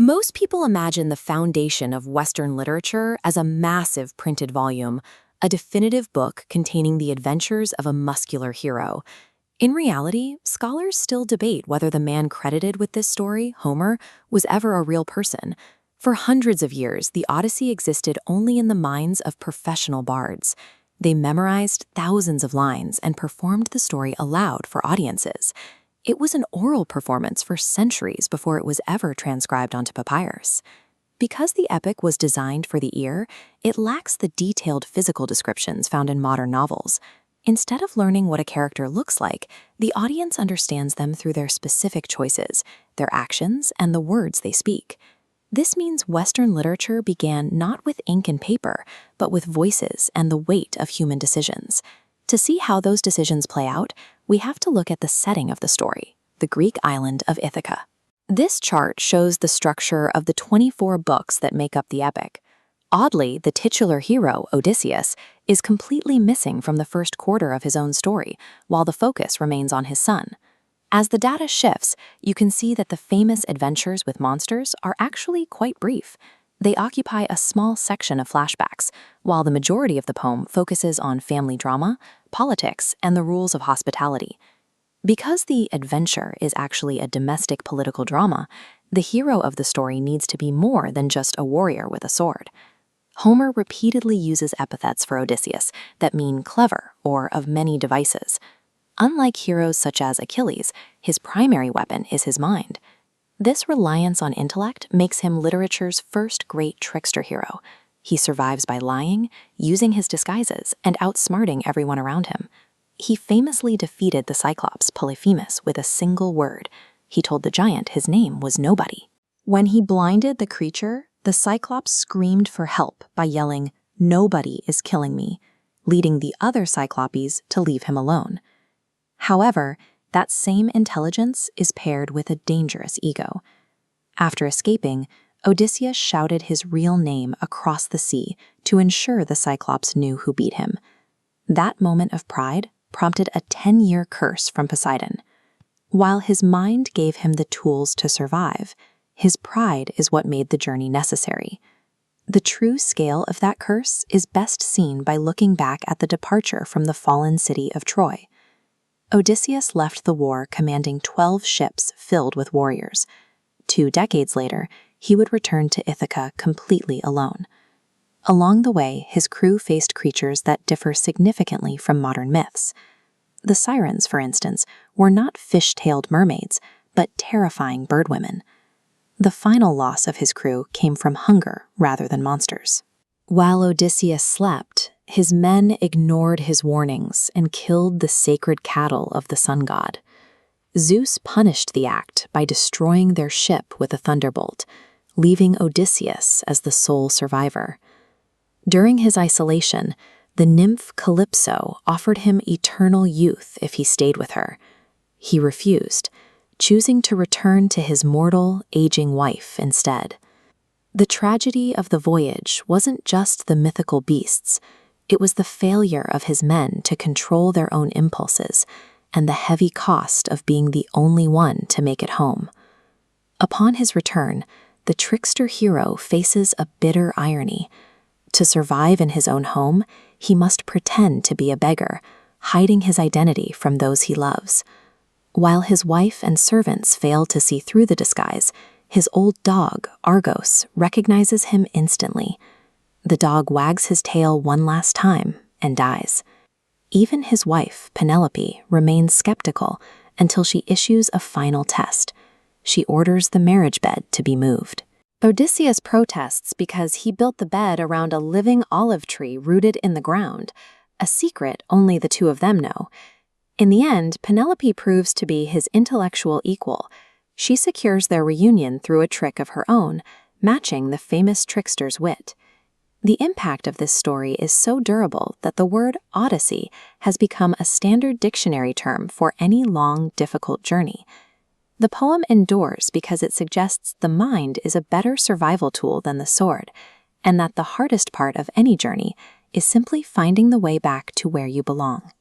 Most people imagine the foundation of Western literature as a massive printed volume, a definitive book containing the adventures of a muscular hero. In reality, scholars still debate whether the man credited with this story, Homer, was ever a real person. For hundreds of years, the Odyssey existed only in the minds of professional bards. They memorized thousands of lines and performed the story aloud for audiences. It was an oral performance for centuries before it was ever transcribed onto papyrus. Because the epic was designed for the ear, it lacks the detailed physical descriptions found in modern novels. Instead of learning what a character looks like, the audience understands them through their specific choices, their actions, and the words they speak. This means Western literature began not with ink and paper, but with voices and the weight of human decisions. To see how those decisions play out, we have to look at the setting of the story, the Greek island of Ithaca. This chart shows the structure of the 24 books that make up the epic. Oddly, the titular hero, Odysseus, is completely missing from the first quarter of his own story, while the focus remains on his son. As the data shifts, you can see that the famous adventures with monsters are actually quite brief. They occupy a small section of flashbacks, while the majority of the poem focuses on family drama, politics, and the rules of hospitality. Because the adventure is actually a domestic political drama, the hero of the story needs to be more than just a warrior with a sword. Homer repeatedly uses epithets for Odysseus that mean clever or of many devices. Unlike heroes such as Achilles, his primary weapon is his mind. This reliance on intellect makes him literature's first great trickster hero. He survives by lying, using his disguises, and outsmarting everyone around him. He famously defeated the Cyclops, Polyphemus, with a single word. He told the giant his name was Nobody. When he blinded the creature, the Cyclops screamed for help by yelling, "Nobody is killing me," leading the other Cyclopes to leave him alone. However, that same intelligence is paired with a dangerous ego. After escaping, Odysseus shouted his real name across the sea to ensure the Cyclops knew who beat him. That moment of pride prompted a 10-year curse from Poseidon. While his mind gave him the tools to survive, his pride is what made the journey necessary. The true scale of that curse is best seen by looking back at the departure from the fallen city of Troy. Odysseus left the war commanding 12 ships filled with warriors. 2 decades later, he would return to Ithaca completely alone. Along the way, his crew faced creatures that differ significantly from modern myths. The sirens, for instance, were not fish-tailed mermaids, but terrifying birdwomen. The final loss of his crew came from hunger rather than monsters. While Odysseus slept, his men ignored his warnings and killed the sacred cattle of the sun god. Zeus punished the act by destroying their ship with a thunderbolt, leaving Odysseus as the sole survivor. During his isolation, the nymph Calypso offered him eternal youth if he stayed with her. He refused, choosing to return to his mortal, aging wife instead. The tragedy of the voyage wasn't just the mythical beasts. It was the failure of his men to control their own impulses and the heavy cost of being the only one to make it home. Upon his return, the trickster hero faces a bitter irony. To survive in his own home, he must pretend to be a beggar, hiding his identity from those he loves. While his wife and servants fail to see through the disguise, his old dog, Argos, recognizes him instantly. The dog wags his tail one last time and dies. Even his wife, Penelope, remains skeptical until she issues a final test. She orders the marriage bed to be moved. Odysseus protests because he built the bed around a living olive tree rooted in the ground, a secret only the two of them know. In the end, Penelope proves to be his intellectual equal. She secures their reunion through a trick of her own, matching the famous trickster's wit. The impact of this story is so durable that the word Odyssey has become a standard dictionary term for any long, difficult journey. The poem endures because it suggests the mind is a better survival tool than the sword, and that the hardest part of any journey is simply finding the way back to where you belong.